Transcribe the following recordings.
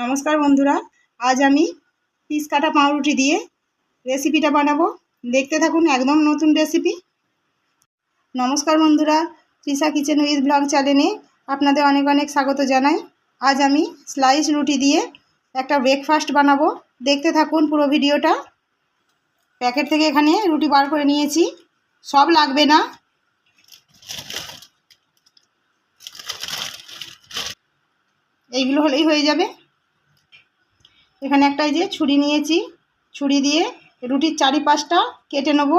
নমস্কার বন্ধুরা, আজ আমি পিস কাটা পাউরুটি দিয়ে রেসিপিটা বানাবো। দেখতে থাকুন, একদম নতুন রেসিপি। নমস্কার বন্ধুরা, তৃষা কিচেন উইথ ব্লগ চ্যানেলে আপনাদের অনেক অনেক স্বাগত জানাই। আজ আমি স্লাইস রুটি দিয়ে একটা ব্রেকফাস্ট বানাবো। দেখতে থাকুন পুরো ভিডিওটা। প্যাকেট থেকে এখানে রুটি বার করে নিয়েছি, সব লাগবে না। এইগুলো হলেই হয়ে যাবে। এখানে একটা এই যে ছুরি নিয়েছি, ছুরি দিয়ে রুটির চারিপাশটা কেটে নেব।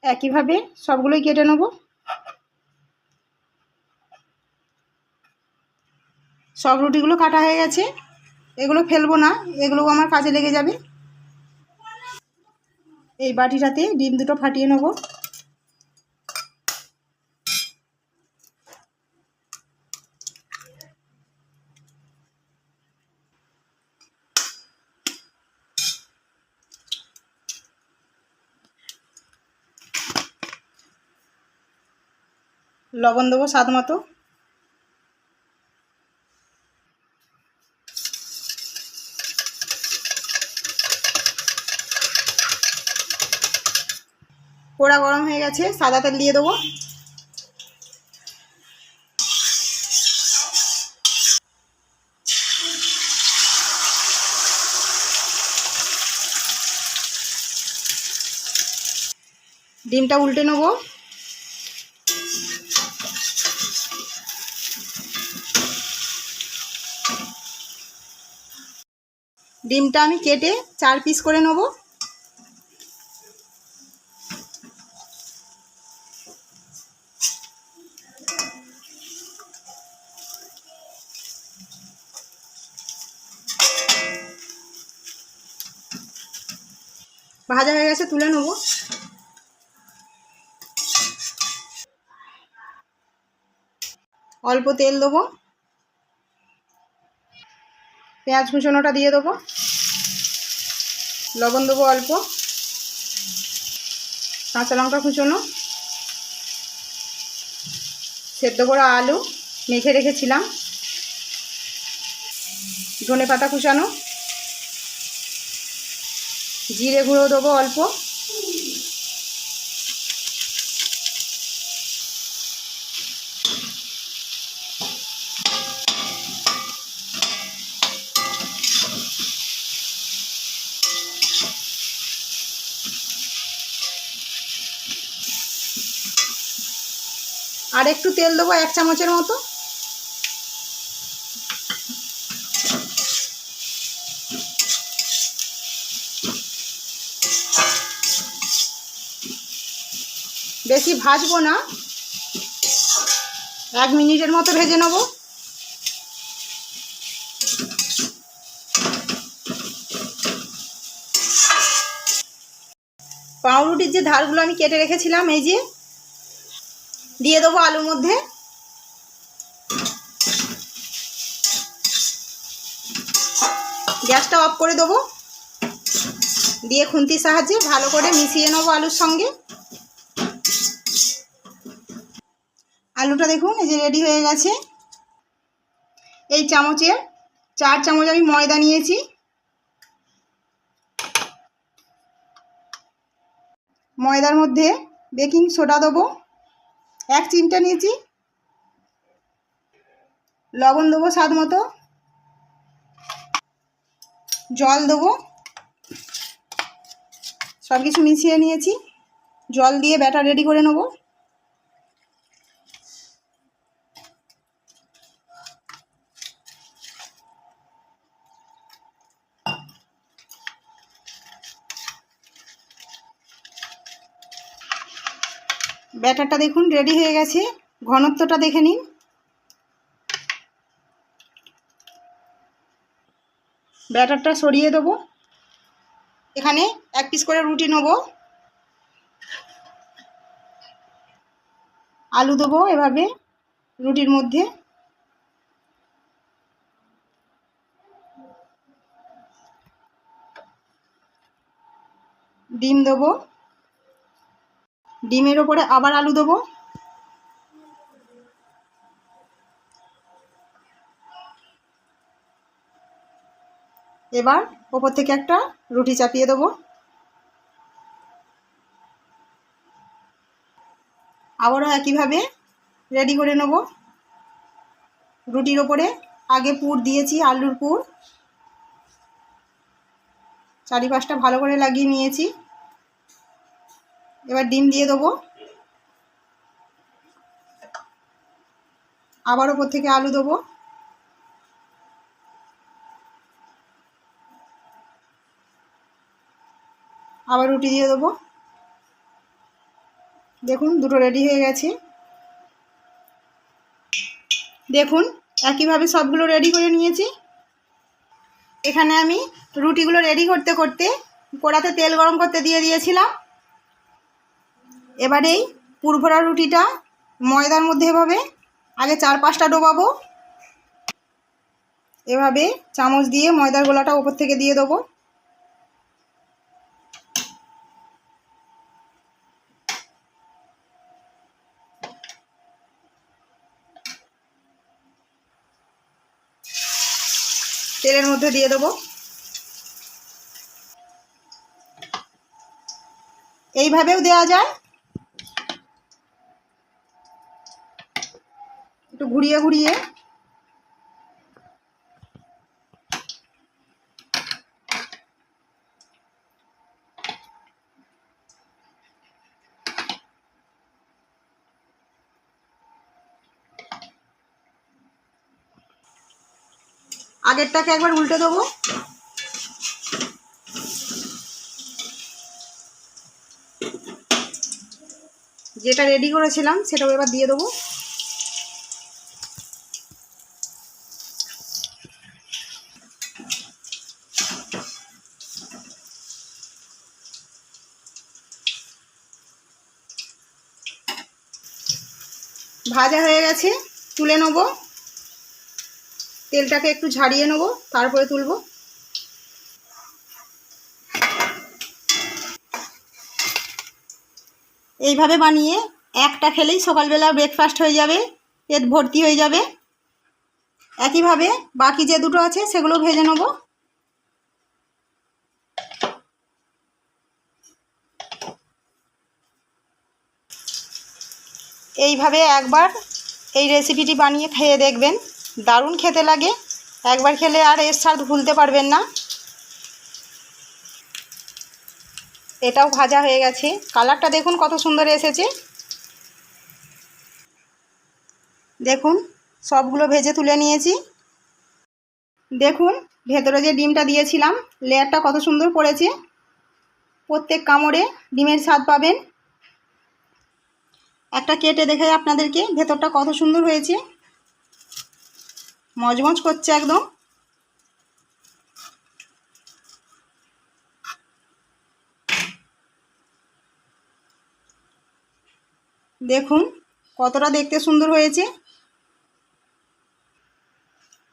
একইভাবে সবগুলোই কেটে নেব। সব রুটিগুলো কাটা হয়ে গেছে, এগুলো ফেলবো না, এগুলো আমার কাজে লেগে যাবে। এই বাটিটাতে ডিম দুটো ফাটিয়ে নেব। লবণ দেবো স্বাদ মতো। কড়া গরম হয়ে গেছে, সাদা তেল দিয়ে দেবো। ডিমটা উল্টে নেব। ডিমটা আমি কেটে 4 পিস করে নেব। ভাজা হয়ে গেছে, তুলে নেব। অল্প তেল দেবো, পেঁয়াজ কুচনোটা দিয়ে দেবো, লবণ দেবো অল্প, কাঁচা লঙ্কা কুচনো, সেদ্ধ করা আলু মেখে রেখেছিলাম, ধনেপাতা কুচানো, জিরে গুঁড়ো দেবো অল্প, আর একটু তেল দেবো 1 চামচের মতো। বেশি ভাজবো না, 1 মিনিটের মতো ভেজে নেব। পাউরুটির যে ধারগুলো আমি কেটে রেখেছিলাম, এই যে দিয়ে দেবো আলুর মধ্যে। গ্যাসটা অফ করে দেবো, দিয়ে খুন্তির সাহায্যে ভালো করে মিশিয়ে নেবো আলুর সঙ্গে। আলুটা দেখুন এই যে রেডি হয়ে গেছে। এই চামচের 4 চামচ আমি ময়দা নিয়েছি। ময়দার মধ্যে বেকিং সোডা দেবো 1 চিমটা নিয়েছি, লবণ দেবো স্বাদ মতো, জল দেবো। সব কিছু মিশিয়ে নিয়েছি, জল দিয়ে ব্যাটার রেডি করে নেব। ব্যাটারটা দেখুন রেডি হয়ে গেছে, ঘনত্বটা দেখে নিন। ব্যাটারটা সরিয়ে দেবো। এখানে 1 পিস করে রুটি নেব। আলু দেবো এভাবে রুটির মধ্যে। ডিম দেবো, ডিমের ওপরে আবার আলু দেবো। এবার ওপর থেকে একটা রুটি চাপিয়ে দেবো। আবারও একইভাবে রেডি করে নেব। রুটির ওপরে আগে পুর দিয়েছি, আলুর পুর, চারিপাশটা ভালো করে লাগিয়ে নিয়েছি। এবার ডিম দিয়ে দেবো, আবার ওপর থেকে আলু দেবো, আবার রুটি দিয়ে দেবো। দেখুন দুটো রেডি হয়ে গেছে। দেখুন একইভাবে সবগুলো রেডি করে নিয়েছি। এখানে আমি রুটিগুলো রেডি করতে করতে কড়াতে তেল গরম করতে দিয়ে দিয়েছিলাম। এবার এই পুর ভরা রুটিটা ময়দার মধ্যে এভাবে আগে 4-5টা ডোবাবো। এভাবে চামচ দিয়ে ময়দার গোলাটা ওপর থেকে দিয়ে দেবো। তেলের মধ্যে দিয়ে দেবো। এইভাবেও দেওয়া যায়, একটু ঘুরিয়ে ঘুরিয়ে। আগেরটাকে একবার উল্টে দেবো। যেটা রেডি করেছিলাম সেটাও এবার দিয়ে দেবো। ভাজা হয়ে গেছে, তুলে নেব। তেলটাকে একটু ঝাড়িয়ে নেব, তারপরে তুলব। এইভাবে বানিয়ে একটা খেলেই সকালবেলা ব্রেকফাস্ট হয়ে যাবে, পেট ভর্তি হয়ে যাবে। একইভাবে বাকি যে দুটো আছে সেগুলো ভেজে নেব। এইভাবে একবার এই রেসিপিটি বানিয়ে খেয়ে দেখবেন, দারুণ খেতে লাগে। একবার খেলে আর এর স্বাদ ভুলতে পারবেন না। এটাও ভাজা হয়ে গেছে, কালারটা দেখুন কত সুন্দর এসেছে। দেখুন সবগুলো ভেজে তুলে নিয়েছি। দেখুন ভেতরে যে ডিমটা দিয়েছিলাম লেয়ারটা কত সুন্দর পড়েছে। প্রত্যেক কামড়ে ডিমের স্বাদ পাবেন। একটা কেটে দেখাই আপনাদেরকে, ভেতরটা কত সুন্দর হয়েছে, মজমজ করছে একদম। দেখুন কতটা দেখতে সুন্দর হয়েছে।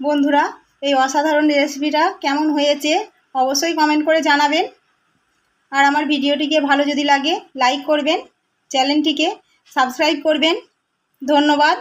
বন্ধুরা এই অসাধারণ রেসিপিটা কেমন হয়েছে অবশ্যই কমেন্ট করে জানাবেন। আর আমার ভিডিওটিকে ভালো যদি লাগে লাইক করবেন, চ্যানেলটিকে সাবস্ক্রাইব করবেন। ধন্যবাদ।